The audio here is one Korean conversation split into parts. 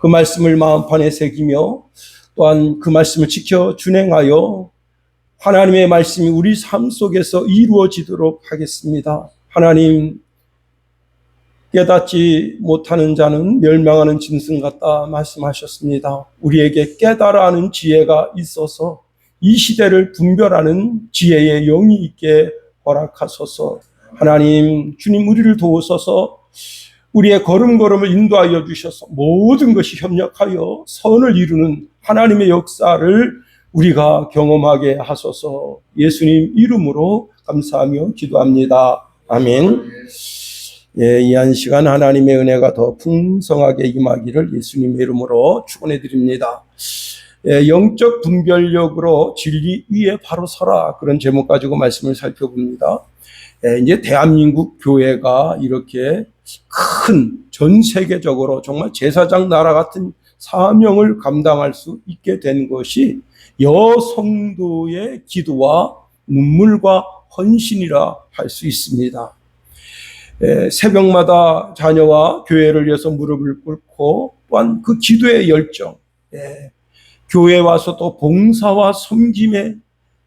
그 말씀을 마음판에 새기며 또한 그 말씀을 지켜 준행하여 하나님의 말씀이 우리 삶 속에서 이루어지도록 하겠습니다. 하나님, 깨닫지 못하는 자는 멸망하는 짐승 같다 말씀하셨습니다. 우리에게 깨달아 하는 지혜가 있어서 이 시대를 분별하는 지혜의 영이 있게 허락하소서. 하나님, 주님 우리를 도우소서. 우리의 걸음걸음을 인도하여 주셔서 모든 것이 협력하여 선을 이루는 하나님의 역사를 우리가 경험하게 하소서. 예수님 이름으로 감사하며 기도합니다. 아멘. 예, 이 한 시간 하나님의 은혜가 더 풍성하게 임하기를 예수님의 이름으로 축원해 드립니다. 예, 영적 분별력으로 진리 위에 바로 서라, 그런 제목 가지고 말씀을 살펴봅니다. 예, 이제 대한민국 교회가 이렇게 큰 전 세계적으로 정말 제사장 나라 같은 사명을 감당할 수 있게 된 것이 여성도의 기도와 눈물과 헌신이라 할 수 있습니다. 새벽마다 자녀와 교회를 위해서 무릎을 꿇고 또한 그 기도의 열정, 교회에 와서 또 봉사와 섬김에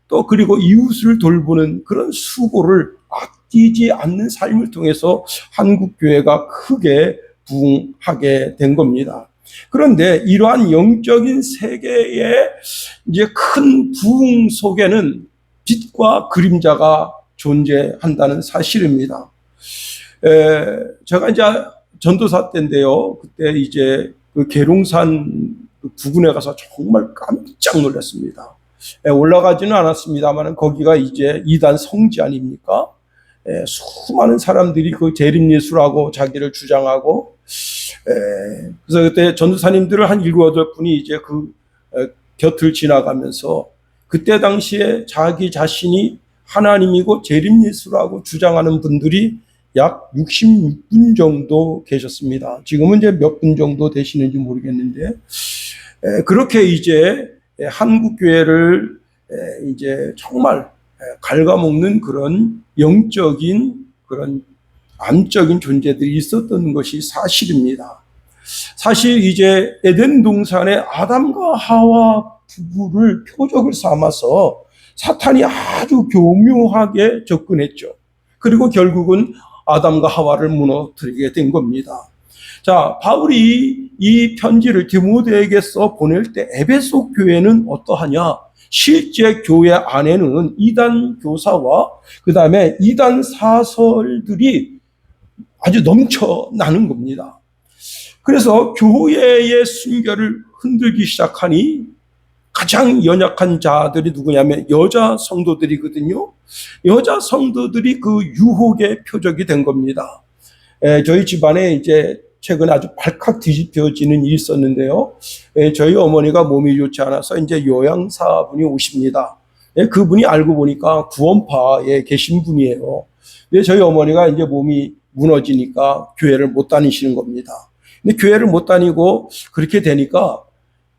또 그리고 이웃을 돌보는 그런 수고를 아끼지 않는 삶을 통해서 한국 교회가 크게 부흥하게 된 겁니다. 그런데 이러한 영적인 세계의 이제 큰 부흥 속에는 빛과 그림자가 존재한다는 사실입니다. 제가 이제 전도사 때인데요. 그때 이제 그 계룡산 부근에 가서 정말 깜짝 놀랐습니다. 올라가지는 않았습니다만 거기가 이제 이단 성지 아닙니까? 수많은 사람들이 그 재림예수라고 자기를 주장하고, 그래서 그때 전도사님들을 한 7, 8분이 이제 그 곁을 지나가면서 그때 당시에 자기 자신이 하나님이고 재림예수라고 주장하는 분들이 약 66분 정도 계셨습니다. 지금은 이제 몇 분 정도 되시는지 모르겠는데, 그렇게 이제 한국 교회를 이제 정말 갉아먹는 그런 영적인 그런 암적인 존재들이 있었던 것이 사실입니다. 사실 이제 에덴 동산에 아담과 하와 부부를 표적을 삼아서 사탄이 아주 교묘하게 접근했죠. 그리고 결국은 아담과 하와를 무너뜨리게 된 겁니다. 자, 바울이 이 편지를 디모데에게서 보낼 때 에베소 교회는 어떠하냐? 실제 교회 안에는 이단 교사와 그 다음에 이단 사설들이 아주 넘쳐나는 겁니다. 그래서 교회의 순결을 흔들기 시작하니 가장 연약한 자들이 누구냐면 여자 성도들이거든요. 여자 성도들이 그 유혹의 표적이 된 겁니다. 저희 집안에 이제 최근에 아주 발칵 뒤집혀지는 일이 있었는데요. 저희 어머니가 몸이 좋지 않아서 이제 요양사분이 오십니다. 그분이 알고 보니까 구원파에 계신 분이에요. 근데 저희 어머니가 이제 몸이 무너지니까 교회를 못 다니시는 겁니다. 근데 교회를 못 다니고 그렇게 되니까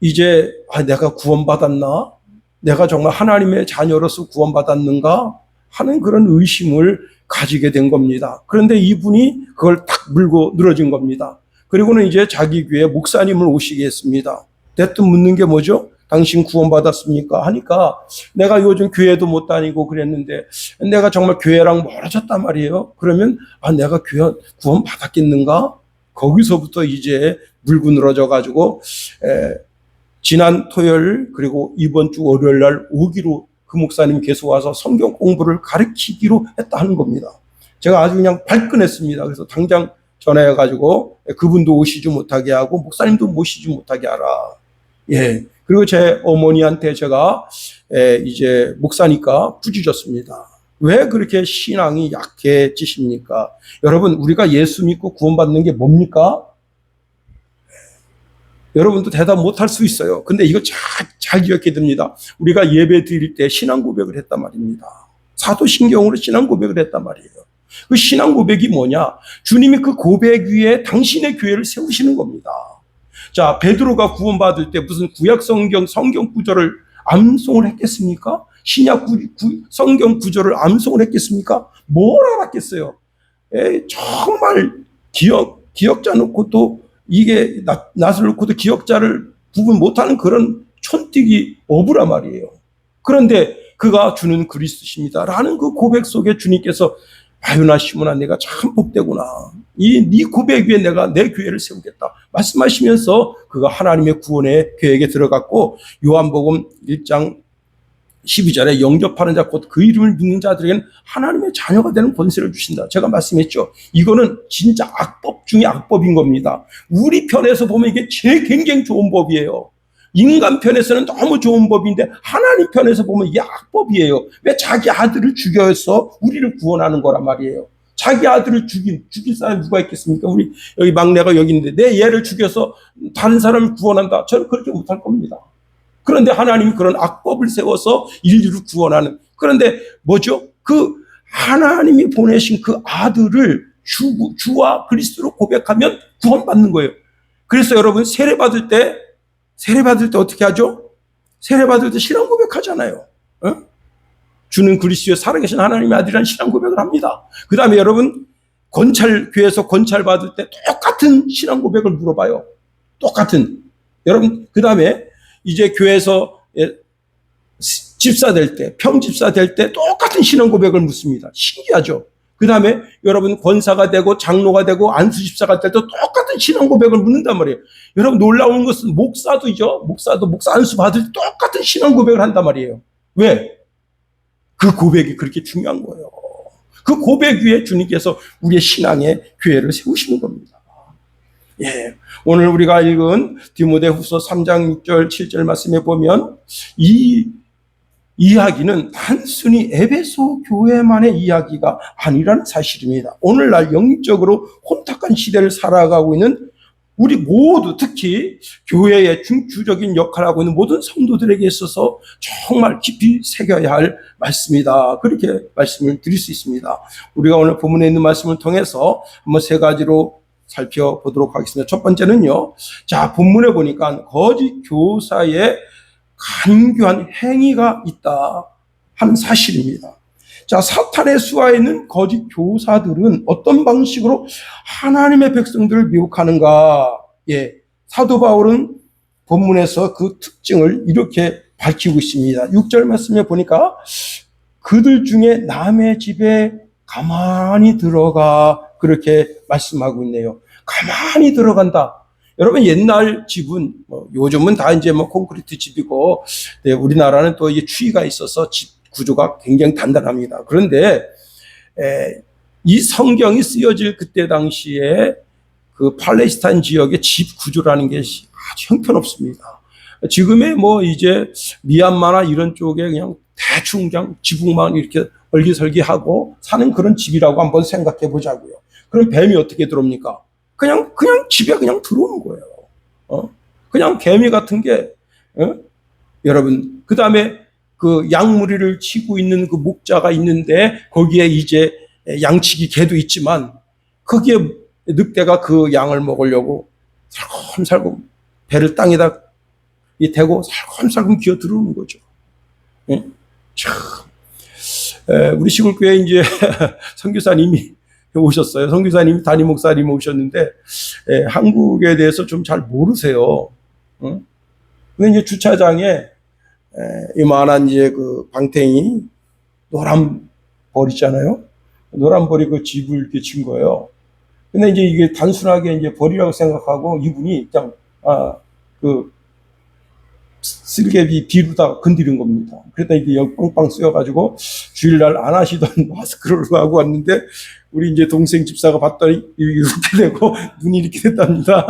이제 내가 구원받았나? 내가 정말 하나님의 자녀로서 구원받았는가? 하는 그런 의심을 가지게 된 겁니다. 그런데 이분이 그걸 딱 물고 늘어진 겁니다. 그리고는 이제 자기 교회 목사님을 오시게 했습니다. 대뜸 묻는 게 뭐죠? 당신 구원받았습니까? 하니까 내가 요즘 교회도 못 다니고 그랬는데 내가 정말 교회랑 멀어졌단 말이에요. 그러면 내가 구원 받았겠는가? 거기서부터 이제 물고 늘어져 가지고 지난 토요일 그리고 이번 주 월요일 날 오기로 그 목사님이 계속 와서 성경 공부를 가르치기로 했다 하는 겁니다. 제가 아주 그냥 발끈했습니다. 그래서 당장 전화해가지고 그분도 오시지 못하게 하고 목사님도 모시지 못하게 하라. 예. 그리고 제 어머니한테 제가 이제 목사니까 부주졌습니다. 왜 그렇게 신앙이 약해지십니까? 여러분, 우리가 예수 믿고 구원받는 게 뭡니까? 여러분도 대답 못할 수 있어요. 근데 이거 잘 기억해야 됩니다. 우리가 예배 드릴 때 신앙 고백을 했단 말입니다. 사도신경으로 신앙 고백을 했단 말이에요. 그 신앙 고백이 뭐냐? 주님이 그 고백 위에 당신의 교회를 세우시는 겁니다. 자, 베드로가 구원받을 때 무슨 구약 성경 구절을 암송을 했겠습니까? 신약 성경 구절을 암송을 했겠습니까? 뭘 알았겠어요? 정말 기억자 놓고 또 이게 낫을 놓고도 기억자를 구분 못하는 그런 촌뜨기 어부란 말이에요. 그런데 그가 주는 그리스도십니다 라는 그 고백 속에 주님께서 아유나 시몬아 내가 참 복되구나. 네 고백 위에 내가 내 교회를 세우겠다 말씀하시면서 그가 하나님의 구원의 계획에 들어갔고, 요한복음 1장 12절에 영접하는 자 곧 그 이름을 믿는 자들에게는 하나님의 자녀가 되는 권세를 주신다. 제가 말씀했죠. 이거는 진짜 악법 중에 악법인 겁니다. 우리 편에서 보면 이게 제일 굉장히 좋은 법이에요. 인간 편에서는 너무 좋은 법인데 하나님 편에서 보면 이게 악법이에요. 왜? 자기 아들을 죽여서 우리를 구원하는 거란 말이에요. 자기 아들을 죽일 사람이 누가 있겠습니까? 우리 여기 막내가 여기 있는데 내 얘를 죽여서 다른 사람을 구원한다. 저는 그렇게 못할 겁니다. 그런데 하나님이 그런 악법을 세워서 인류를 구원하는, 그런데 뭐죠? 그 하나님이 보내신 그 아들을 주와 그리스도로 고백하면 구원받는 거예요. 그래서 여러분 세례 받을 때 어떻게 하죠? 세례 받을 때 신앙 고백하잖아요. 어? 주는 그리스도의 살아계신 하나님의 아들이라는 신앙 고백을 합니다. 그 다음에 여러분 교회에서 권찰 받을 때 똑같은 신앙 고백을 물어봐요. 똑같은. 여러분 그 다음에 이제 교회에서 집사 될 때, 평집사 될 때 똑같은 신앙 고백을 묻습니다. 신기하죠? 그 다음에 여러분 권사가 되고 장로가 되고 안수집사가 될 때 똑같은 신앙 고백을 묻는단 말이에요. 여러분 놀라운 것은 목사도죠. 목사 안수 받을 때 똑같은 신앙 고백을 한단 말이에요. 왜? 그 고백이 그렇게 중요한 거예요. 그 고백 위에 주님께서 우리의 신앙의 교회를 세우시는 겁니다. 예, 오늘 우리가 읽은 디모데후서 3장 6절 7절 말씀에 보면 이 이야기는 단순히 에베소 교회만의 이야기가 아니라는 사실입니다. 오늘날 영적으로 혼탁한 시대를 살아가고 있는 우리 모두, 특히 교회의 중추적인 역할을 하고 있는 모든 성도들에게 있어서 정말 깊이 새겨야 할 말씀이다. 그렇게 말씀을 드릴 수 있습니다. 우리가 오늘 본문에 있는 말씀을 통해서 한번 세 가지로 살펴보도록 하겠습니다. 첫 번째는요. 자, 본문에 보니까 거짓 교사의 간교한 행위가 있다 하는 사실입니다. 자, 사탄의 수하에 있는 거짓 교사들은 어떤 방식으로 하나님의 백성들을 미혹하는가? 예, 사도 바울은 본문에서 그 특징을 이렇게 밝히고 있습니다. 6절 말씀에 보니까 그들 중에 남의 집에 가만히 들어가, 그렇게 말씀하고 있네요. 가만히 들어간다. 여러분 옛날 집은 요즘은 다 이제 콘크리트 집이고, 네, 우리나라는 또 이게 추위가 있어서 집 구조가 굉장히 단단합니다. 그런데 이 성경이 쓰여질 그때 당시에 그 팔레스타인 지역의 집 구조라는 게 아주 형편없습니다. 지금의 이제 미얀마나 이런 쪽에 그냥 대충 그냥 지붕만 이렇게 얼기설기하고 사는 그런 집이라고 한번 생각해 보자고요. 그럼 뱀이 어떻게 들어옵니까? 그냥 집에 그냥 들어오는 거예요. 그냥 개미 같은 게, 여러분, 그 다음에 그 양무리를 치고 있는 그 목자가 있는데 거기에 이제 양치기 개도 있지만 거기에 늑대가 그 양을 먹으려고 살금살금 배를 땅에다 대고 살금살금 기어 들어오는 거죠. 참, 우리 시골교회 이제 선교사님이 오셨어요. 선교사님이 담임 목사님 오셨는데 한국에 대해서 좀 잘 모르세요. 근데 이제 주차장에 이만한 이제 그 방탱이 노란 벌 있잖아요. 노란 벌이 그 집을 이렇게 친 거예요. 근데 이제 이게 단순하게 이제 벌이라고 생각하고 이분이 그냥 그 쓸개비 비루다 건드린 겁니다. 그러다 이게 역 빵빵 쓰여가지고 주일날 안 하시던 마스크를 하고 왔는데 우리 이제 동생 집사가 봤더니 이렇게 되고 눈이 이렇게 됐답니다.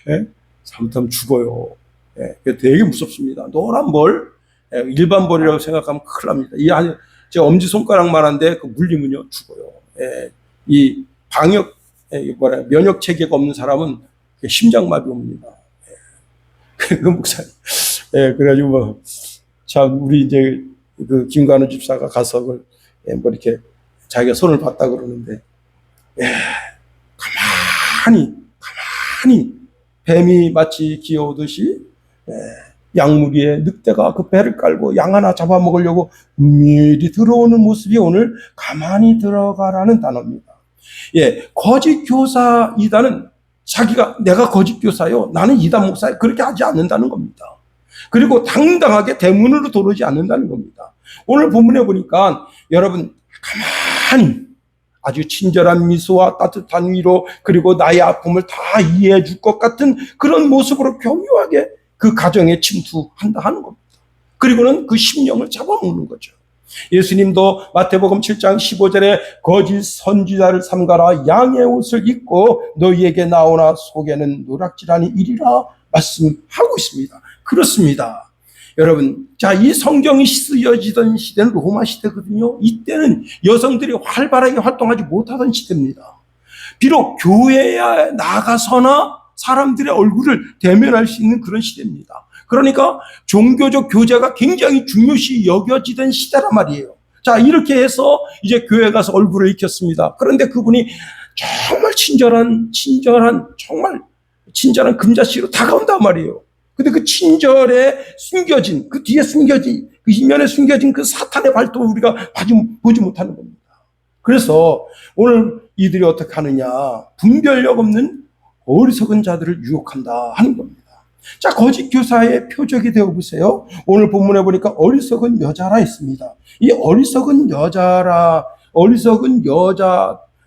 네? 잘못하면 죽어요. 네, 되게 무섭습니다. 노란 벌, 일반 벌이라고 생각하면 큰일 납니다. 제 엄지손가락만한데 그 물리면요 죽어요. 이 면역 체계가 없는 사람은 심장마비 옵니다. 그 목사님. 그래가지고 참 우리 이제 그 김관우 집사가 가서 그걸 이렇게 자기가 손을 봤다 그러는데, 가만히 뱀이 마치 기어오듯이 양무리에 늑대가 그 배를 깔고 양 하나 잡아먹으려고 미리 들어오는 모습이 오늘 가만히 들어가라는 단어입니다. 거짓 교사이다는 자기가 내가 거짓 교사요, 나는 이단 목사요, 그렇게 하지 않는다는 겁니다. 그리고 당당하게 대문으로 들어오지 않는다는 겁니다. 오늘 본문에 보니까 여러분 가만히 아주 친절한 미소와 따뜻한 위로, 그리고 나의 아픔을 다 이해해 줄 것 같은 그런 모습으로 교묘하게 그 가정에 침투한다 하는 겁니다. 그리고는 그 심령을 잡아먹는 거죠. 예수님도 마태복음 7장 15절에 거짓 선지자를 삼가라, 양의 옷을 입고 너희에게 나오나 속에는 노략질하니 이리라 말씀하고 있습니다. 그렇습니다. 여러분, 자, 이 성경이 쓰여지던 시대는 로마 시대거든요. 이때는 여성들이 활발하게 활동하지 못하던 시대입니다. 비록 교회에 나가서나 사람들의 얼굴을 대면할 수 있는 그런 시대입니다. 그러니까 종교적 교제가 굉장히 중요시 여겨지던 시대란 말이에요. 자, 이렇게 해서 이제 교회 가서 얼굴을 익혔습니다. 그런데 그분이 정말 정말 친절한 금자씨로 다가온단 말이에요. 근데 그 친절에 숨겨진, 그 뒤에 숨겨진, 그 이면에 숨겨진 그 사탄의 발톱을 우리가 보지 못하는 겁니다. 그래서 오늘 이들이 어떻게 하느냐, 분별력 없는 어리석은 자들을 유혹한다 하는 겁니다. 자, 거짓 교사의 표적이 되어 보세요. 오늘 본문에 보니까 어리석은 여자라 했습니다. 이 어리석은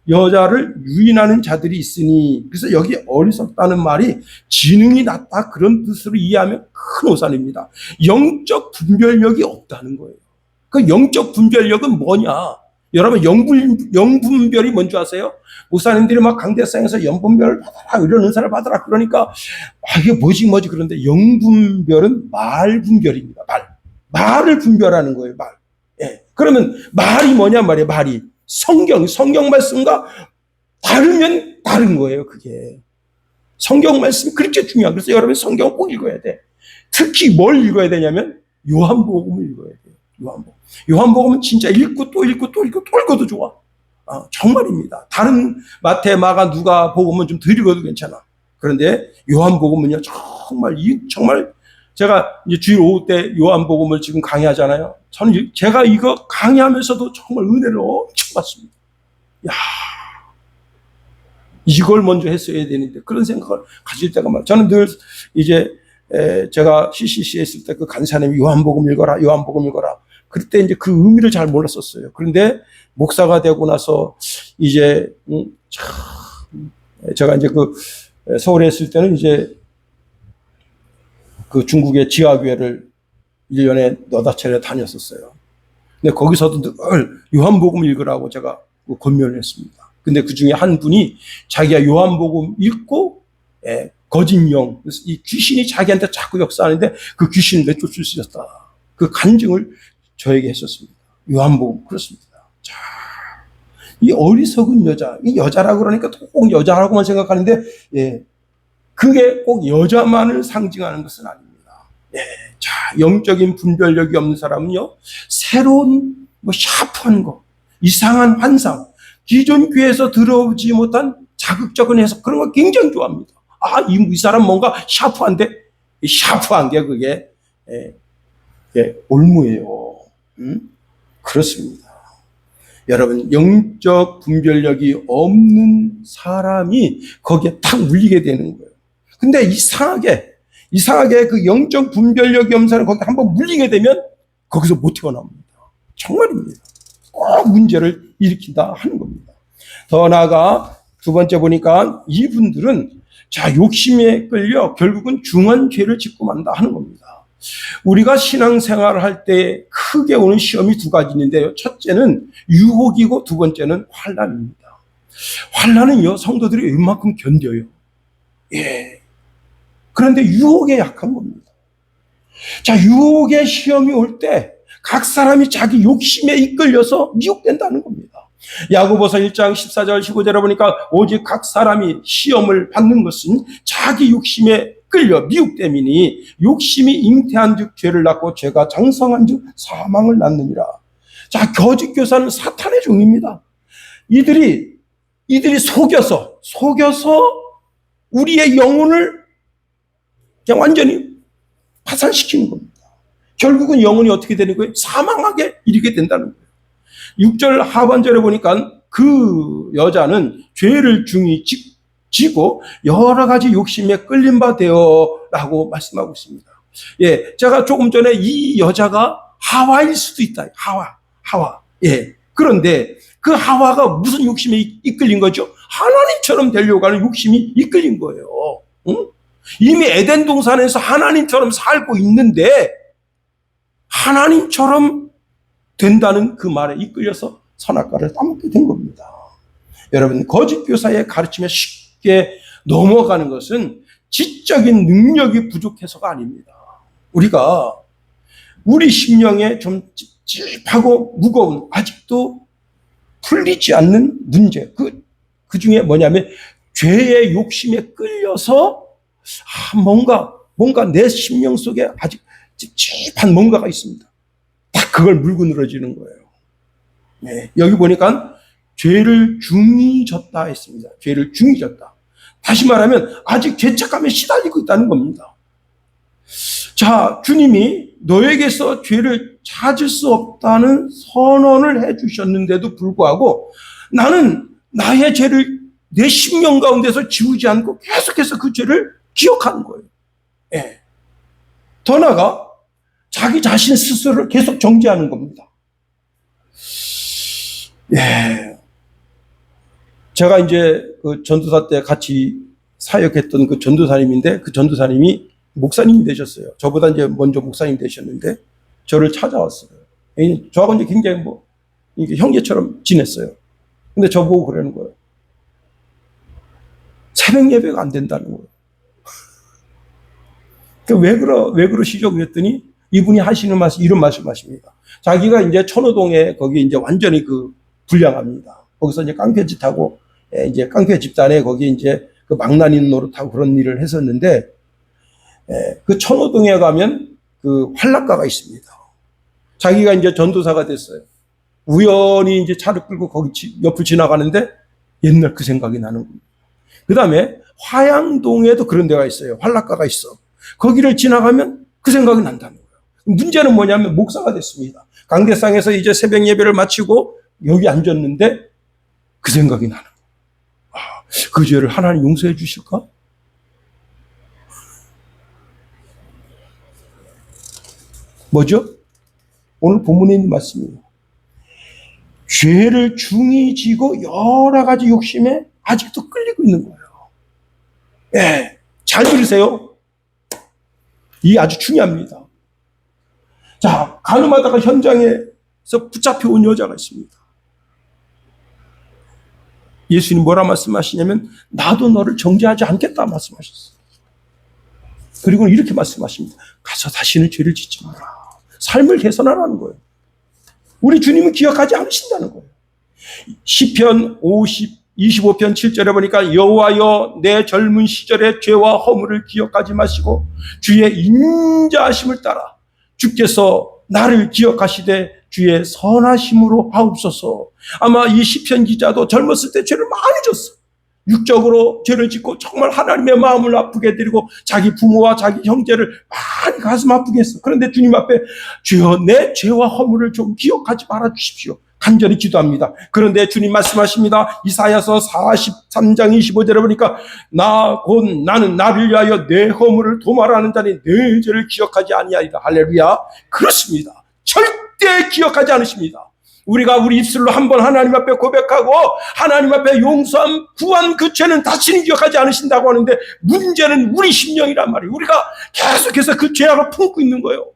여자를 유인하는 자들이 있으니, 그래서 여기 어리석다는 말이 지능이 낮다 그런 뜻으로 이해하면 큰 오산입니다. 영적 분별력이 없다는 거예요. 그 영적 분별력은 뭐냐? 여러분, 영분별이 뭔지 아세요? 목사님들이 막 강대상에서 영분별을 받아라, 이런 은사를 받아라 그러니까 이게 뭐지 그런데 영분별은 말 분별입니다. 말을 분별하는 거예요. 말. 예. 그러면 말이 뭐냐 말이에요. 말이 성경 말씀과 다르면 다른 거예요. 그게 성경 말씀이 그렇게 중요한. 그래서 여러분 성경을 꼭 읽어야 돼. 특히 뭘 읽어야 되냐면 요한복음을 읽어야 돼요. 요한복음은 진짜 읽고 또 읽어도 좋아. 정말입니다. 다른 마태, 마가, 누가 복음은 좀 덜 읽어도 괜찮아. 그런데 요한복음은요, 정말 제가 이제 주일 오후 때 요한복음을 지금 강의하잖아요. 제가 이거 강의하면서도 정말 은혜를 엄청 받습니다. 야, 이걸 먼저 했어야 되는데 그런 생각을 가질 때가 많아요. 저는 늘 이제 제가 CCC에 있을 때 그 간사님이 요한복음 읽어라. 그때 이제 그 의미를 잘 몰랐었어요. 그런데 목사가 되고 나서 이제 제가 이제 그 서울에 있을 때는 이제 그 중국의 지하교회를 1년에 너다 차례 다녔었어요. 근데 거기서도 늘 요한복음 읽으라고 제가 권면을 했습니다. 근데 그 중에 한 분이 자기가 요한복음 읽고 거짓령, 이 귀신이 자기한테 자꾸 역사하는데 그 귀신을 내쫓을 수 있었다. 그 간증을 저에게 했었습니다. 요한복음 그렇습니다. 자, 이 어리석은 여자, 이 여자라고 그러니까 꼭 여자라고만 생각하는데, 그게 꼭 여자만을 상징하는 것은 아닙니다. 자, 영적인 분별력이 없는 사람은요, 새로운 샤프한 거, 이상한 환상, 기존 교회에서 들어오지 못한 자극적인 해석, 그런 거 굉장히 좋아합니다. 이 사람 뭔가 샤프한데, 샤프한 게 그게 올무예요. 그렇습니다. 여러분, 영적 분별력이 없는 사람이 거기에 탁 물리게 되는 거예요. 근데 이상하게 그 영적 분별력이 없는 사람이 거기에 한번 물리게 되면 거기서 못 태어납니다. 정말입니다. 꼭 문제를 일으킨다 하는 겁니다. 더 나아가 두 번째 보니까 이분들은 욕심에 끌려 결국은 중한 죄를 짓고 만다 하는 겁니다. 우리가 신앙생활을 할 때 크게 오는 시험이 두 가지 있는데요. 첫째는 유혹이고 두 번째는 환난입니다. 환난은요, 성도들이 웬만큼 견뎌요. 그런데 유혹에 약한 겁니다. 유혹의 시험이 올 때 각 사람이 자기 욕심에 이끌려서 미혹된다는 겁니다. 야고보서 1장 14절 15절에 보니까 오직 각 사람이 시험을 받는 것은 자기 욕심에 끌려 미혹됨이니 속임이 잉태한 즉 죄를 낳고 죄가 장성한 즉 사망을 낳느니라. 거짓 교사는 사탄의 종입니다. 이들이 속여서 우리의 영혼을 그냥 완전히 파산시키는 겁니다. 결국은 영혼이 어떻게 되는 거예요? 사망하게 이르게 된다는 거예요. 6절 하반절에 보니까 그 여자는 죄를 중히 지고 여러 가지 욕심에 끌린 바 되어라고 말씀하고 있습니다. 예, 제가 조금 전에 이 여자가 하와일 수도 있다. 하와. 예. 그런데 그 하와가 무슨 욕심에 이끌린 거죠? 하나님처럼 되려고 하는 욕심이 이끌린 거예요. 응? 이미 에덴 동산에서 하나님처럼 살고 있는데 하나님처럼 된다는 그 말에 이끌려서 선악과를 따먹게 된 겁니다. 여러분, 거짓 교사의 가르침에 쉽게 넘어가는 것은 지적인 능력이 부족해서가 아닙니다. 우리가 우리 심령에 좀 찝찝하고 무거운, 아직도 풀리지 않는 문제, 그 중에 뭐냐면 죄의 욕심에 끌려서 뭔가 내 심령 속에 아직 찝찝한 뭔가가 있습니다. 딱 그걸 물고 늘어지는 거예요. 네, 여기 보니까 죄를 중히 졌다 했습니다. 죄를 중히 졌다. 다시 말하면 아직 죄책감에 시달리고 있다는 겁니다. 자, 주님이 너에게서 죄를 찾을 수 없다는 선언을 해주셨는데도 불구하고 나는 나의 죄를 내 심령 가운데서 지우지 않고 계속해서 그 죄를 기억하는 거예요. 예. 더 나아가 자기 자신 스스로를 계속 정죄하는 겁니다. 예. 제가 이제 그 전도사 때 같이 사역했던 그 전도사님인데 그 전도사님이 목사님이 되셨어요. 저보다 이제 먼저 목사님 되셨는데 저를 찾아왔어요. 저하고 이제 굉장히 이게 형제처럼 지냈어요. 근데 저보고 그러는 거예요. 새벽 예배가 안 된다는 거예요. 왜 그러시죠? 그랬더니 이분이 하시는 말씀, 이런 말씀 하십니다. 자기가 이제 천호동에 거기 이제 완전히 불량합니다. 거기서 이제 깡패짓하고, 이제 깡패 집단에 거기 이제 그 망나니 노릇하고 그런 일을 했었는데, 그 천호동에 가면 그 활락가가 있습니다. 자기가 이제 전도사가 됐어요. 우연히 이제 차를 끌고 거기 옆을 지나가는데 옛날 그 생각이 나는 겁니다. 그 다음에 화양동에도 그런 데가 있어요. 활락가가 있어. 거기를 지나가면 그 생각이 난다는 거예요. 문제는 뭐냐면 목사가 됐습니다. 강대상에서 이제 새벽 예배를 마치고 여기 앉았는데 그 생각이 나는 거예요. 그 죄를 하나님 용서해 주실까? 뭐죠? 오늘 본문에 있는 말씀이에요. 죄를 중히 지고 여러 가지 욕심에 아직도 끌리고 있는 거예요. 예, 잘 들으세요. 이게 아주 중요합니다. 자, 가늠하다가 현장에서 붙잡혀 온 여자가 있습니다. 예수님 뭐라 말씀하시냐면 나도 너를 정죄하지 않겠다 말씀하셨어요. 그리고 이렇게 말씀하십니다. 가서 다시는 죄를 짓지 마라. 삶을 개선하라는 거예요. 우리 주님은 기억하지 않으신다는 거예요. 시편 25편 7절에 보니까 여호와여 내 젊은 시절의 죄와 허물을 기억하지 마시고 주의 인자하심을 따라 주께서 나를 기억하시되 주의 선하심으로 하옵소서. 아마 이 시편 기자도 젊었을 때 죄를 많이 졌어. 육적으로 죄를 짓고 정말 하나님의 마음을 아프게 해드리고 자기 부모와 자기 형제를 많이 가슴 아프게 했어. 그런데 주님 앞에 주여 내 죄와 허물을 좀 기억하지 말아 주십시오. 간절히 기도합니다. 그런데 주님 말씀하십니다. 이사야서 43장 25절에 보니까 나는 나를 위하여 내 허물을 도말하는 자니 내 죄를 기억하지 아니하리라. 할렐루야. 그렇습니다. 절대 기억하지 않으십니다. 우리가 우리 입술로 한번 하나님 앞에 고백하고 하나님 앞에 용서함 구한 그 죄는 다시는 기억하지 않으신다고 하는데 문제는 우리 심령이란 말이에요. 우리가 계속해서 그 죄악을 품고 있는 거예요.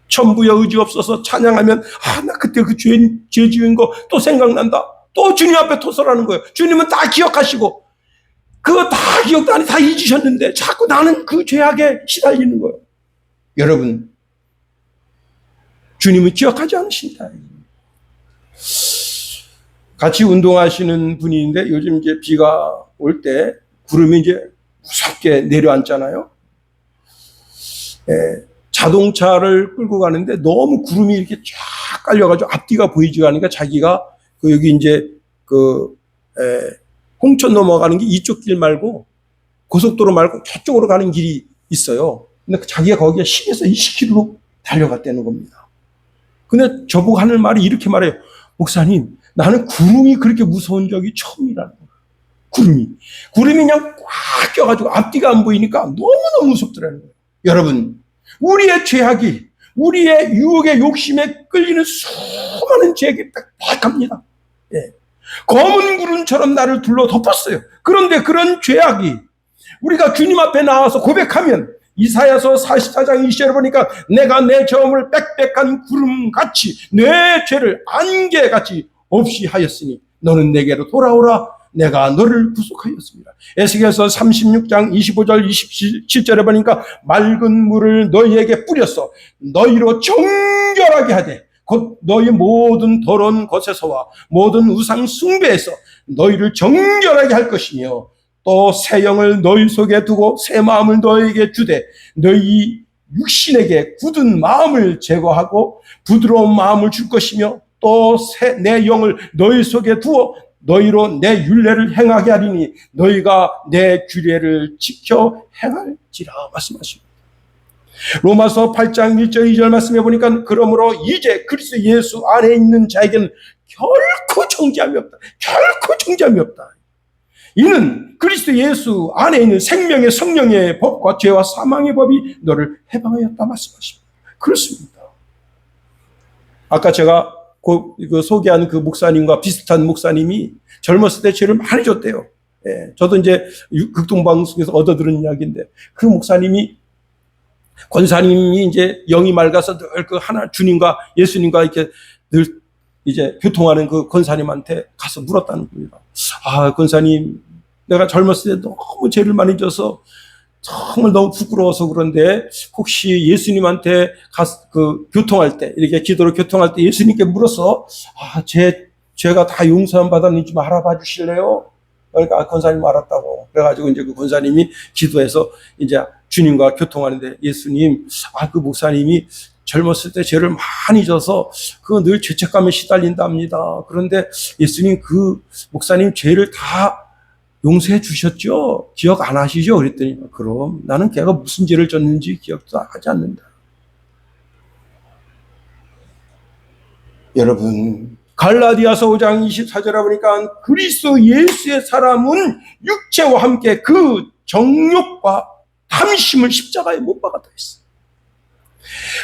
천부여 의지 없어서 찬양하면 나 그때 그 죄 지은 거 또 생각난다. 또 주님 앞에 토설하는 거예요. 주님은 다 기억하시고 그거 다 기억도 안 해. 다 잊으셨는데 자꾸 나는 그 죄악에 시달리는 거예요. 여러분 주님은 기억하지 않으신다. 같이 운동하시는 분이 있는데 요즘 이제 비가 올 때 구름이 이제 무섭게 내려앉잖아요. 자동차를 끌고 가는데 너무 구름이 이렇게 쫙 깔려가지고 앞뒤가 보이지가 않으니까 자기가 여기 이제 홍천 넘어가는 게 이쪽 길 말고 고속도로 말고 저쪽으로 가는 길이 있어요. 근데 자기가 거기에 10에서 20km로 달려갔다는 겁니다. 근데 저보고 하는 말이 이렇게 말해요. 목사님, 나는 구름이 그렇게 무서운 적이 처음이라는 거예요. 구름이 그냥 꽉 껴가지고 앞뒤가 안 보이니까 너무너무 무섭더라는 거예요. 여러분, 우리의 죄악이, 우리의 유혹의 욕심에 끌리는 수많은 죄악이 빽빽합니다. 예. 검은 구름처럼 나를 둘러 덮었어요. 그런데 그런 죄악이 우리가 주님 앞에 나와서 고백하면, 이사야서 44장 20절을 보니까 내가 내 저음을 빽빽한 구름같이 내 죄를 안개같이 없이 하였으니 너는 내게로 돌아오라. 내가 너를 구속하였습니다. 에스겔서 36장 25절 27절에 보니까 맑은 물을 너희에게 뿌렸어 너희로 정결하게 하되 곧 너희 모든 더러운 것에서와 모든 우상 숭배에서 너희를 정결하게 할 것이며 또 새 영을 너희 속에 두고 새 마음을 너희에게 주되 너희 육신에게 굳은 마음을 제거하고 부드러운 마음을 줄 것이며 또 내 영을 너희 속에 두어 너희로 내 율례를 행하게 하리니 너희가 내 규례를 지켜 행할지라 말씀하십니다. 로마서 8장 1절 2절 말씀해 보니까 그러므로 이제 그리스도 예수 안에 있는 자에게는 결코 정죄함이 없다. 결코 정죄함이 없다. 이는 그리스도 예수 안에 있는 생명의 성령의 법과 죄와 사망의 법이 너를 해방하였다 말씀하십니다. 그렇습니다. 아까 제가 그 소개한 그 목사님과 비슷한 목사님이 젊었을 때 죄를 많이 졌대요. 예, 저도 이제 극동방송에서 얻어들은 이야기인데 그 목사님이 권사님이 이제 영이 맑아서 늘 그 하나 주님과 예수님과 이렇게 늘 이제 교통하는 그 권사님한테 가서 물었다는 겁니다. 아, 권사님, 내가 젊었을 때 너무 죄를 많이 져서 정말 너무 부끄러워서 그런데 혹시 예수님한테 교통할 때 이렇게 기도로 교통할 때 예수님께 물어서 죄가 다 용서함 받았는지 좀 알아봐 주실래요? 그러니까 권사님 알았다고. 그래가지고 이제 그 권사님이 기도해서 이제 주님과 교통하는데 예수님, 그 목사님이 젊었을 때 죄를 많이 져서 늘 죄책감에 시달린답니다. 그런데 예수님 그 목사님 죄를 다 용서해 주셨죠? 기억 안 하시죠? 그랬더니 그럼 나는 걔가 무슨 죄를 졌는지 기억도 하지 않는다. 여러분, 갈라디아서 5장 24절에 보니까 그리스도 예수의 사람은 육체와 함께 그 정욕과 탐심을 십자가에 못 박았다 했어.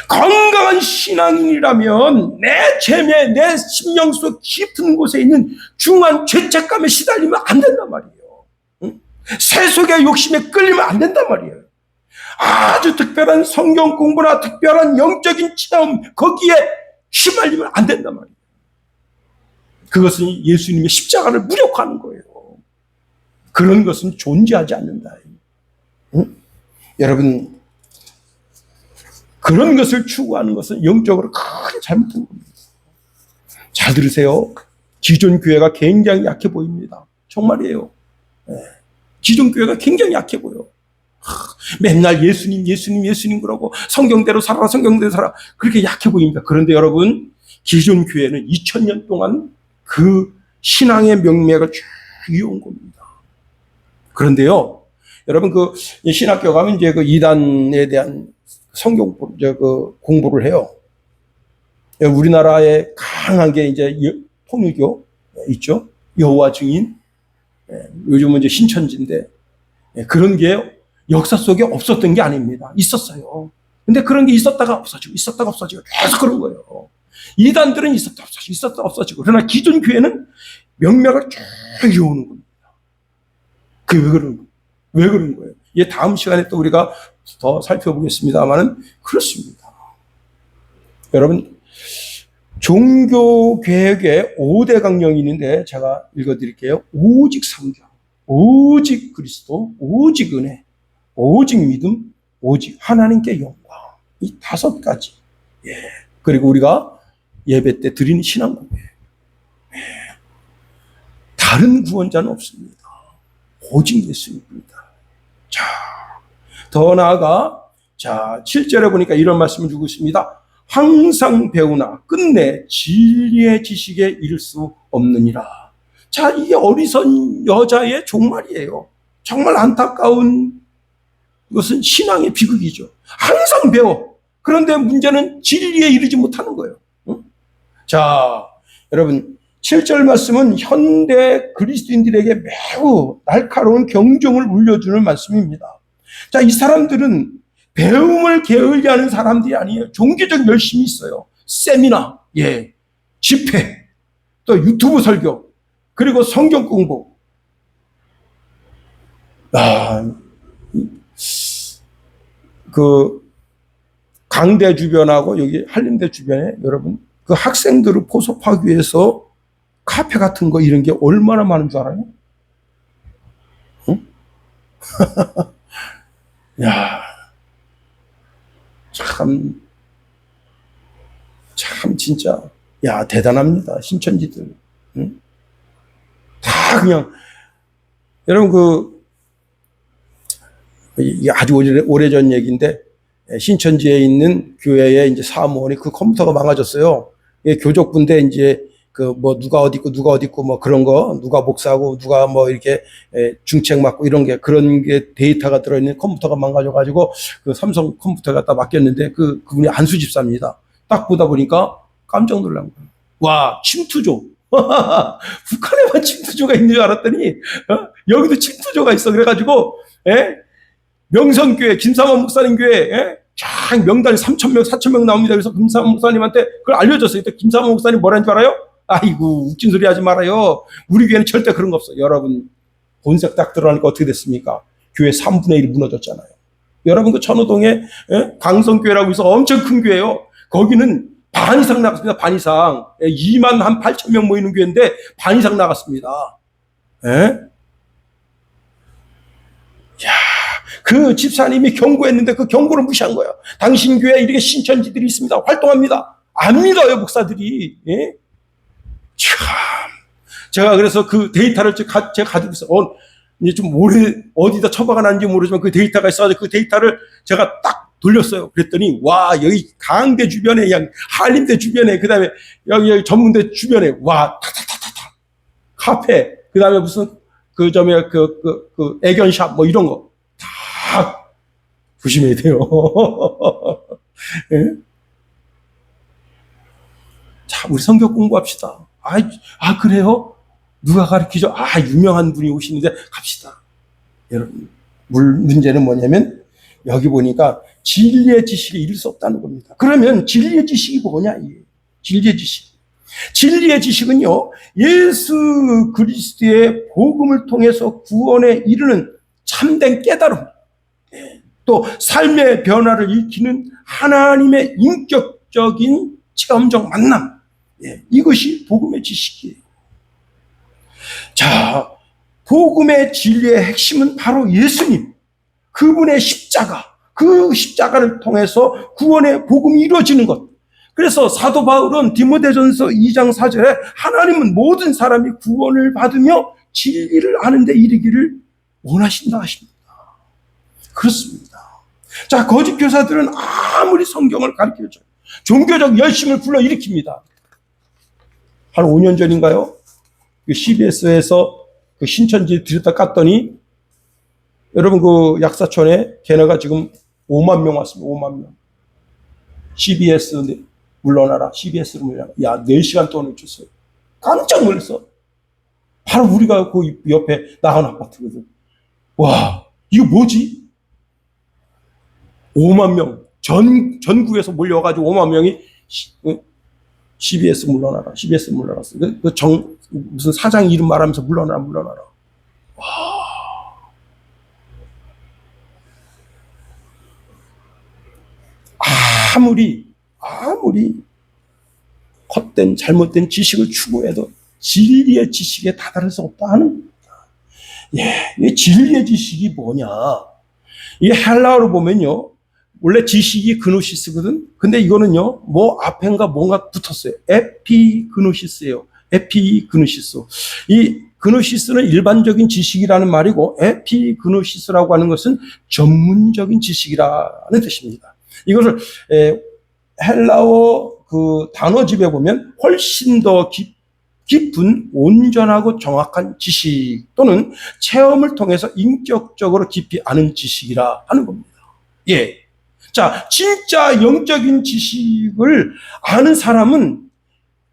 건강한 신앙인이라면 내 죄매, 내 심령 속 깊은 곳에 있는 중한 죄책감에 시달리면 안 된단 말이에요. 세속의 욕심에 끌리면 안 된단 말이에요. 아주 특별한 성경 공부나 특별한 영적인 체험 거기에 휘말리면 안 된단 말이에요. 그것은 예수님의 십자가를 무력화하는 거예요. 그런 것은 존재하지 않는다. 여러분, 그런 것을 추구하는 것은 영적으로 크게 잘못된 겁니다. 잘 들으세요. 기존 교회가 굉장히 약해 보입니다. 정말이에요. 기존 교회가 굉장히 약해 보여. 맨날 예수님, 예수님, 예수님 그러고 성경대로 살아라, 성경대로 살아라. 그렇게 약해 보입니다. 그런데 여러분, 기존 교회는 2000년 동안 그 신앙의 명맥을 쭉 이어온 겁니다. 그런데요, 여러분 그 신학교 가면 이제 그 이단에 대한 성경 공부를 해요. 우리나라에 강한 게 이제 통일교 있죠. 여호와 증인. 요즘은 이제 신천지인데 그런 게 역사 속에 없었던 게 아닙니다. 있었어요. 근데 그런 게 있었다가 없어지고 있었다가 없어지고 계속 그런 거예요. 이단들은 있었다 없어지고 있었다 없어지고. 그러나 기존 교회는 명맥을 쭉 이어오는 겁니다. 그게 왜 그런 거예요? 이게 다음 시간에 또 우리가 더 살펴보겠습니다만은 그렇습니다. 여러분, 종교개혁의 5대 강령이 있는데 제가 읽어드릴게요. 오직 성경, 오직 그리스도, 오직 은혜, 오직 믿음, 오직 하나님께 영광. 이 5가지. 그리고 우리가 예배 때 드리는 신앙 고백. 다른 구원자는 없습니다. 오직 예수님입니다. 자, 더 나아가 7절에 보니까 이런 말씀을 주고 있습니다. 항상 배우나 끝내 진리의 지식에 이를 수 없느니라. 자, 이게 어리석은 여자의 종말이에요. 정말 안타까운 것은 신앙의 비극이죠. 항상 배워. 그런데 문제는 진리에 이르지 못하는 거예요. 자, 여러분, 7절 말씀은 현대 그리스도인들에게 매우 날카로운 경종을 울려주는 말씀입니다. 자, 이 사람들은 배움을 게을리하는 사람들이 아니에요. 종교적 열심이 있어요. 세미나, 예, 집회, 또 유튜브 설교, 그리고 성경 공부. 그 강대 주변하고 여기 한림대 주변에 여러분 그 학생들을 포섭하기 위해서 카페 같은 거 이런 게 얼마나 많은 줄 알아요? 응? 야, 참 진짜 야 대단합니다. 신천지들. 응? 다 그냥 여러분 이게 아주 오래전 얘기인데 신천지에 있는 교회에 이제 사무원이 그 컴퓨터가 망가졌어요. 교족부인데 이제 그 뭐 누가 어디 있고 뭐 그런 거 누가 목사고 누가 뭐 이렇게 중책 맡고 이런 게 그런 게 데이터가 들어있는 컴퓨터가 망가져가지고 그 삼성 컴퓨터에 갖다 맡겼는데 그분이 안수 집사입니다. 딱 보다 보니까 깜짝 놀란 거예요. 와, 침투조. 북한에만 침투조가 있는 줄 알았더니 여기도 침투조가 있어. 그래가지고 명성교회 김삼원 목사님 교회 쫙 명단이 3,000명 4,000명 나옵니다. 그래서 김삼원 목사님한테 그걸 알려줬어요. 그때 김삼원 목사님 뭐라는 줄 알아요? 아이고 웃긴 소리 하지 말아요. 우리 교회는 절대 그런 거 없어요. 여러분 본색 딱 들어가니까 어떻게 됐습니까? 교회 3분의 1이 무너졌잖아요. 여러분 그 천호동에 강성교회라고 해서 엄청 큰 교회예요. 거기는 반 이상 나갔습니다. 반 이상. 2만 한 8천 명 모이는 교회인데 반 이상 나갔습니다. 그 집사님이 경고했는데 그 경고를 무시한 거야. 당신 교회에 이렇게 신천지들이 있습니다. 활동합니다. 안 믿어요, 목사들이. 예? 참. 제가 그래서 그 데이터를 제가 가지고 있어요. 이제 좀 오래 어디다 처박아 놨는지 모르지만 그 데이터가 있어가지고 그 데이터를 제가 딱 돌렸어요. 그랬더니 와, 여기 강대 주변에, 한림대 주변에, 그 다음에 여기 전문대 주변에, 와, 타타타타타. 카페, 그 다음에 무슨 애견샵 뭐 이런 거. 다 조심해야 돼요. 네? 자, 우리 성경 공부합시다. 그래요? 누가 가르치죠? 유명한 분이 오시는데 갑시다. 여러분, 문제는 뭐냐면 여기 보니까 진리의 지식에 이를 수 없다는 겁니다. 그러면 진리의 지식이 뭐냐? 진리의 지식. 진리의 지식은요, 예수 그리스도의 복음을 통해서 구원에 이르는 참된 깨달음, 또 삶의 변화를 일으키는 하나님의 인격적인 체험적 만남, 이것이 복음의 지식이에요. 자, 복음의 진리의 핵심은 바로 예수님, 그분의 십자가, 그 십자가를 통해서 구원의 복음이 이루어지는 것. 그래서 사도 바울은 디모데전서 2장 4절에 하나님은 모든 사람이 구원을 받으며 진리를 아는 데 이르기를 원하신다 하십니다. 그렇습니다. 자, 거짓 교사들은 아무리 성경을 가르쳐줘요. 종교적 열심을 불러일으킵니다. 한 5년 전인가요? CBS에서 그 신천지 들여다 깠더니 여러분 그 약사촌에 걔네가 지금 5만 명 왔습니다. 5만 명. CBS 물러나라. CBS로 물러나라. 야, 4시간 동안 줬어요. 깜짝 놀랐어. 바로 우리가 그 옆에 나간 아파트거든. 와, 이거 뭐지? 5만 명. 전국에서 몰려와가지고 5만 명이 CBS 물러나라. CBS 물러났어. 무슨 사장 이름 말하면서 물러나라. 와. 아무리 헛된 잘못된 지식을 추구해도 진리의 지식에 다다를 수 없다 하는 겁니다. 이 진리의 지식이 뭐냐? 이 헬라어로 보면요, 원래 지식이 그노시스거든. 근데 이거는요, 뭐 앞엔가 뭔가 붙었어요. 에피그노시스예요. 에피그노시스. 이 그노시스는 일반적인 지식이라는 말이고, 에피그노시스라고 하는 것은 전문적인 지식이라는 뜻입니다. 이것을 헬라어 그 단어집에 보면 훨씬 더 깊은 온전하고 정확한 지식 또는 체험을 통해서 인격적으로 깊이 아는 지식이라 하는 겁니다. 자, 진짜 영적인 지식을 아는 사람은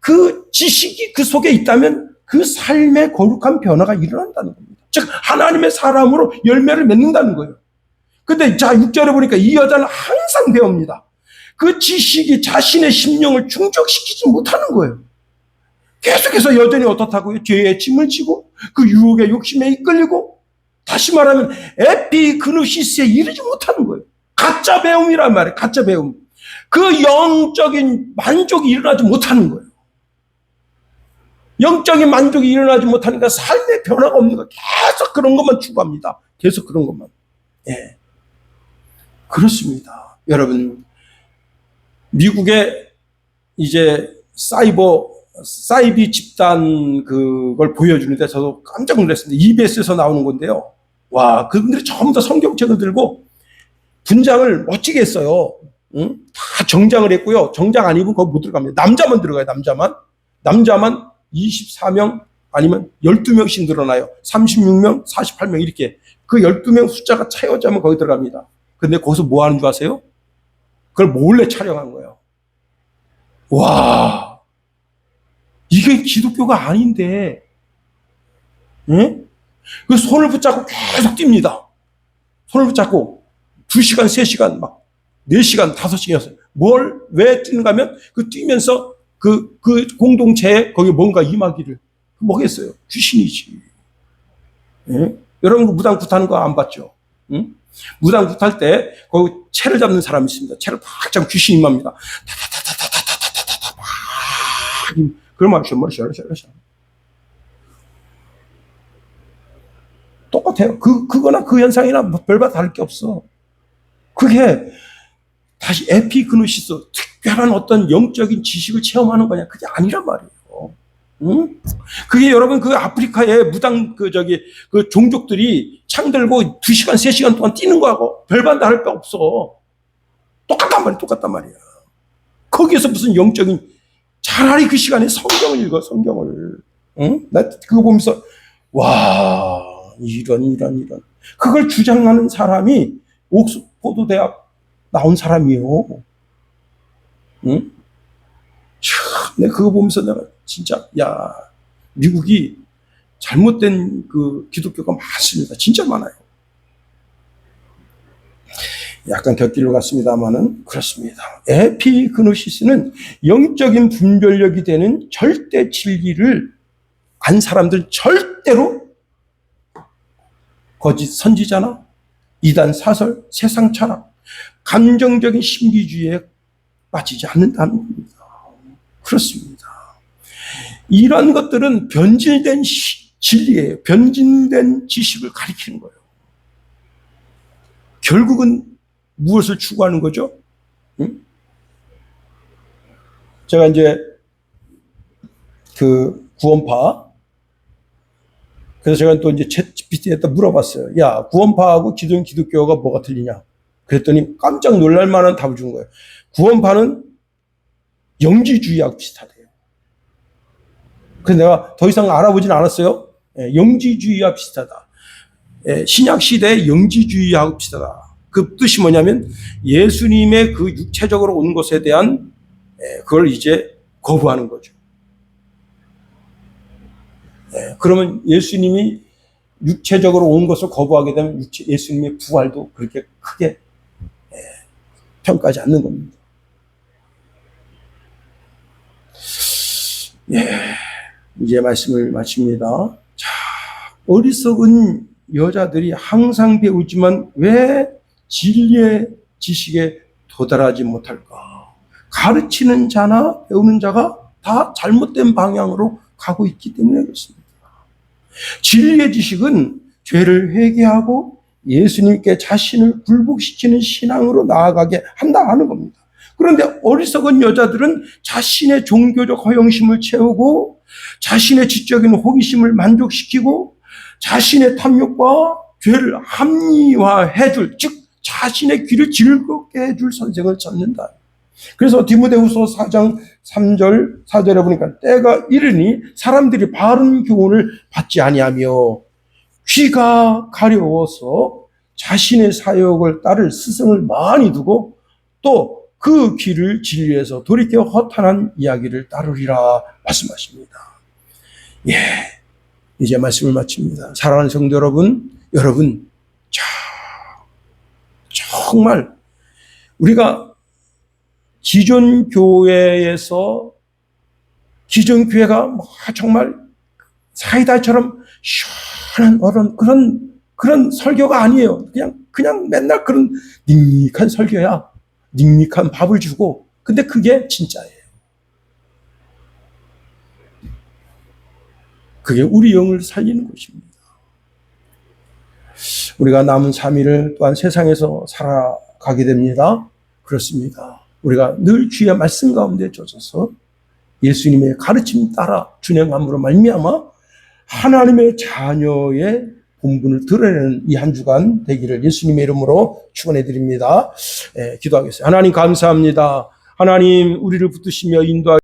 그 지식이 그 속에 있다면 그 삶의 거룩한 변화가 일어난다는 겁니다. 즉 하나님의 사람으로 열매를 맺는다는 거예요. 근데 자 6절에 보니까 이 여자는 항상 배웁니다. 그 지식이 자신의 심령을 충족시키지 못하는 거예요. 계속해서 여전히 어떻다고요? 죄의 짐을 지고 그 유혹의 욕심에 이끌리고, 다시 말하면 에피그노시스에 이르지 못하는 거예요. 가짜 배움이란 말이에요. 가짜 배움. 그 영적인 만족이 일어나지 못하는 거예요. 영적인 만족이 일어나지 못하니까 삶의 변화가 없는 거예요. 계속 그런 것만 추구합니다. 계속 그런 것만. 예. 그렇습니다. 여러분, 미국의 이제 사이비 집단 그걸 보여주는데 저도 깜짝 놀랐습니다. EBS에서 나오는 건데요. 와, 그분들이 전부 다 성경책을 들고 분장을 멋지게 했어요. 응? 다 정장을 했고요. 정장 안 입으면 거기 못 들어갑니다. 남자만 들어가요. 남자만 24명 아니면 12명씩 늘어나요. 36명, 48명 이렇게. 그 12명 숫자가 채워지면 거기 들어갑니다. 근데 거기서 뭐 하는 줄 아세요? 그걸 몰래 촬영한 거예요. 와, 이게 기독교가 아닌데, 응? 그 손을 붙잡고 계속 뜁니다. 손을 붙잡고 2시간, 3시간, 막 4시간, 5시간이었어요. 왜 뛰는가 하면 그 뛰면서 그 공동체에 거기 뭔가 임하기를. 뭐겠어요? 귀신이지. 예? 여러분 그 무당굿 하는 거 안 봤죠? 응? 무당굿 할 때 거기 채를 잡는 사람이 있습니다. 채를 팍 잡으면 귀신이 임합니다. 타타타타타타타타타타 막 그러면 샤라샤라샤라 똑같아요. 그거나 그 현상이나 별반 다를 게 없어. 그게 다시 에피그노시스, 특별한 어떤 영적인 지식을 체험하는 거냐? 그게 아니란 말이에요. 응? 그게 여러분 그 아프리카의 무당 그 종족들이 창 들고 2시간, 3시간 동안 뛰는 거하고 별반 다를 게 없어. 똑같단 말이야. 거기에서 무슨 영적인, 차라리 그 시간에 성경을 읽어, 성경을. 응? 나 그거 보면서, 와, 이런. 그걸 주장하는 사람이 옥스포드 대학 나온 사람이에요. 응? 내가 그거 보면서 내가 진짜, 야, 미국이 잘못된 그 기독교가 많습니다. 진짜 많아요. 약간 곁길로 갔습니다만은 그렇습니다. 에피그노시스는 영적인 분별력이 되는 절대 진리를 안 사람들 절대로 거짓 선지자나 이단 사설, 세상 철학, 감정적인 신비주의에 빠지지 않는다는 겁니다. 그렇습니다. 이런 것들은 변질된 진리예요. 변질된 지식을 가리키는 거예요. 결국은 무엇을 추구하는 거죠? 응? 제가 이제 그 구원파, 그래서 제가 또 이제 챗GPT에다 물어봤어요. 야, 구원파하고 기독교가 뭐가 틀리냐? 그랬더니 깜짝 놀랄 만한 답을 준 거예요. 구원파는 영지주의하고 비슷하대요. 그래서 내가 더 이상 알아보진 않았어요. 영지주의와 비슷하다. 신약시대의 영지주의하고 비슷하다. 그 뜻이 뭐냐면 예수님의 그 육체적으로 온 것에 대한 그걸 이제 거부하는 거죠. 그러면 예수님이 육체적으로 온 것을 거부하게 되면 예수님의 부활도 그렇게 크게 평가하지 않는 겁니다. 이제 말씀을 마칩니다. 자, 어리석은 여자들이 항상 배우지만 왜 진리의 지식에 도달하지 못할까? 가르치는 자나 배우는 자가 다 잘못된 방향으로 가고 있기 때문에 그렇습니다. 진리의 지식은 죄를 회개하고 예수님께 자신을 굴복시키는 신앙으로 나아가게 한다 하는 겁니다. 그런데 어리석은 여자들은 자신의 종교적 허영심을 채우고 자신의 지적인 호기심을 만족시키고 자신의 탐욕과 죄를 합리화해줄, 즉 자신의 귀를 즐겁게 해줄 선생을 찾는다. 그래서 디모데후서 4장 3절 4절에 보니까 때가 이르니 사람들이 바른 교훈을 받지 아니하며 귀가 가려워서 자신의 사욕을 따를 스승을 많이 두고 또 그 길을 진리에서 돌이켜 허탄한 이야기를 따르리라 말씀하십니다. 예, 이제 말씀을 마칩니다. 사랑하는 성도 여러분, 정말 우리가 기존 교회가 정말 사이다처럼 시원한 그런 설교가 아니에요. 그냥 맨날 그런 닝닉한 설교야. 닝닉한 밥을 주고. 근데 그게 진짜예요. 그게 우리 영을 살리는 것입니다. 우리가 남은 3일을 또한 세상에서 살아가게 됩니다. 그렇습니다. 우리가 늘 주의 말씀 가운데 젖어서 예수님의 가르침 따라 준행함으로 말미암아 하나님의 자녀의 본분을 드러내는 이 한 주간 되기를 예수님의 이름으로 축원해 드립니다. 기도하겠습니다. 하나님 감사합니다. 하나님 우리를 붙드시며 인도하시고